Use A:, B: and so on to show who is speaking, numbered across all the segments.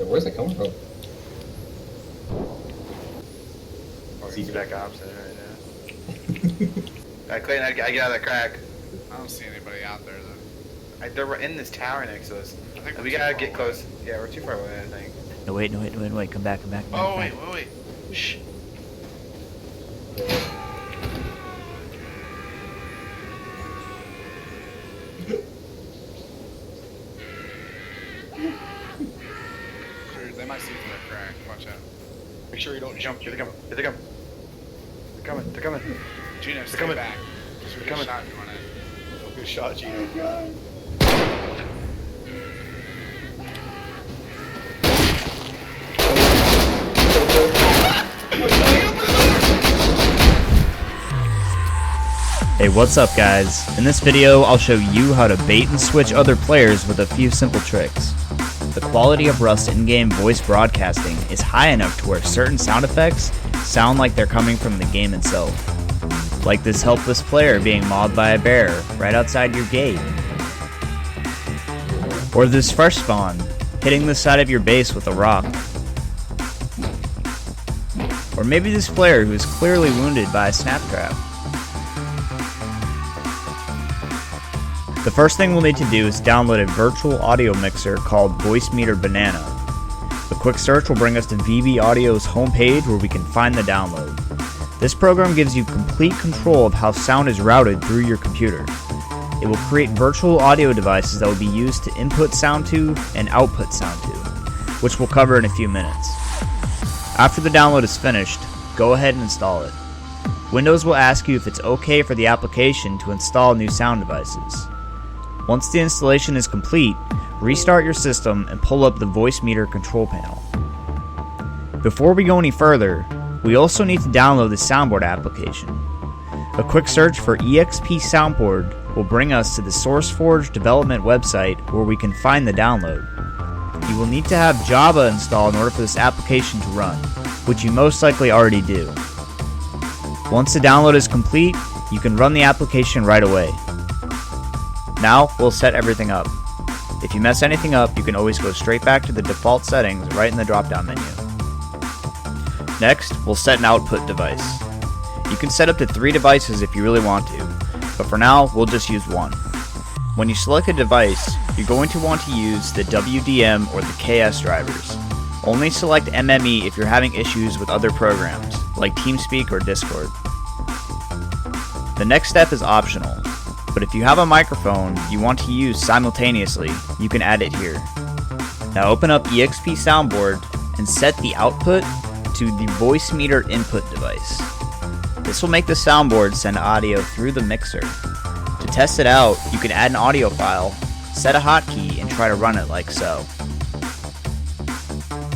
A: Yeah, where's it coming from?
B: Or he's back opposite right now. Clayton, I get out of the crack.
C: I don't see anybody out there though.
B: They're in this tower next to us.
C: I think
B: We gotta get close. Yeah, we're too far away, I think.
D: No, wait. Come back.
C: Oh, wait.
B: Shh.
C: They might see through that crack. Watch out.
B: Make sure you don't jump. Here they come. They're coming.
C: Gino, stay
B: coming.
C: back.
B: They're coming.
C: Shot if you want it.
B: Good shot, Gino.
D: Hey, what's up guys? In this video, I'll show you how to bait and switch other players with a few simple tricks. The quality of Rust in-game voice broadcasting is high enough to where certain sound effects sound like they're coming from the game itself. Like this helpless player being mauled by a bear right outside your gate. Or this fresh spawn hitting the side of your base with a rock. Or maybe this player who is clearly wounded by a snap trap. The first thing we'll need to do is download a virtual audio mixer called VoiceMeeter Banana. A quick search will bring us to VB Audio's homepage where we can find the download. This program gives you complete control of how sound is routed through your computer. It will create virtual audio devices that will be used to input sound to and output sound to, which we'll cover in a few minutes. After the download is finished, go ahead and install it. Windows will ask you if it's okay for the application to install new sound devices. Once the installation is complete, restart your system and pull up the VoiceMeeter control panel. Before we go any further, we also need to download the Soundboard application. A quick search for EXP Soundboard will bring us to the SourceForge development website where we can find the download. You will need to have Java installed in order for this application to run, which you most likely already do. Once the download is complete, you can run the application right away. Now, we'll set everything up. If you mess anything up, you can always go straight back to the default settings right in the drop-down menu. Next, we'll set an output device. You can set up to 3 devices if you really want to, but for now, we'll just use one. When you select a device, you're going to want to use the WDM or the KS drivers. Only select MME if you're having issues with other programs, like TeamSpeak or Discord. The next step is optional. But if you have a microphone you want to use simultaneously, you can add it here. Now open up EXP Soundboard and set the output to the VoiceMeeter input device. This will make the soundboard send audio through the mixer. To test it out, you can add an audio file, set a hotkey, and try to run it like so.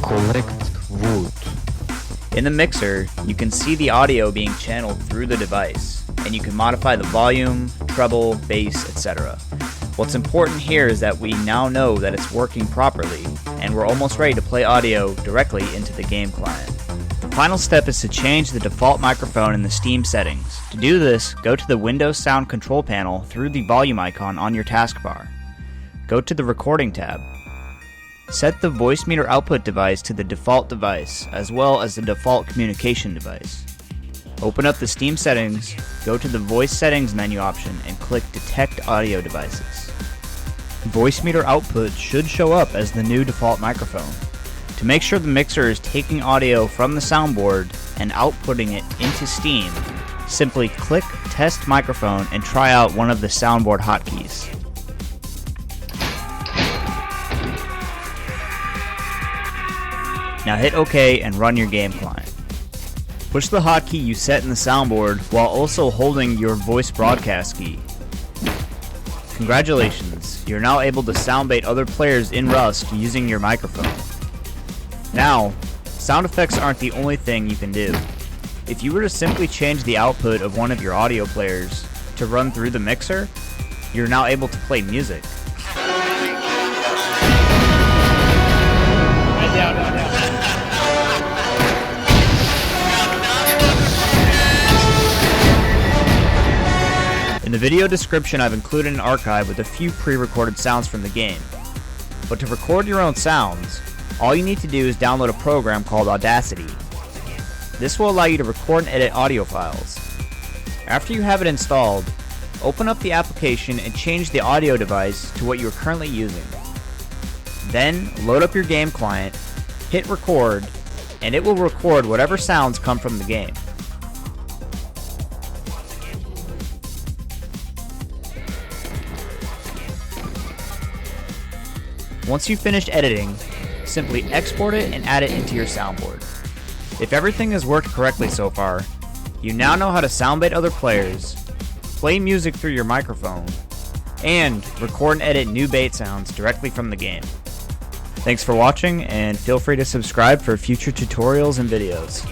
A: Collect wood.
D: In the mixer, you can see the audio being channeled through the device, and you can modify the volume, treble, bass, etc. What's important here is that we now know that it's working properly, and we're almost ready to play audio directly into the game client. The final step is to change the default microphone in the Steam settings. To do this, go to the Windows Sound Control panel through the volume icon on your taskbar. Go to the Recording tab. Set the VoiceMeeter output device to the default device, as well as the default communication device. Open up the Steam settings, go to the Voice Settings menu option, and click Detect Audio Devices. VoiceMeeter output should show up as the new default microphone. To make sure the mixer is taking audio from the soundboard and outputting it into Steam, simply click Test Microphone and try out one of the soundboard hotkeys. Now hit OK and run your game client. Push the hotkey you set in the soundboard while also holding your voice broadcast key. Congratulations, you're now able to soundbait other players in Rust using your microphone. Now, sound effects aren't the only thing you can do. If you were to simply change the output of one of your audio players to run through the mixer, you're now able to play music. In the video description, I've included an archive with a few pre-recorded sounds from the game. But to record your own sounds, All you need to do is download a program called Audacity. This will allow you to record and edit audio files. After you have it installed, open up the application and change the audio device to what you are currently using. Then, load up your game client, hit record, and it will record whatever sounds come from the game. Once you've finished editing, simply export it and add it into your soundboard. If everything has worked correctly so far, you now know how to soundbait other players, play music through your microphone, and record and edit new bait sounds directly from the game. Thanks for watching, and feel free to subscribe for future tutorials and videos.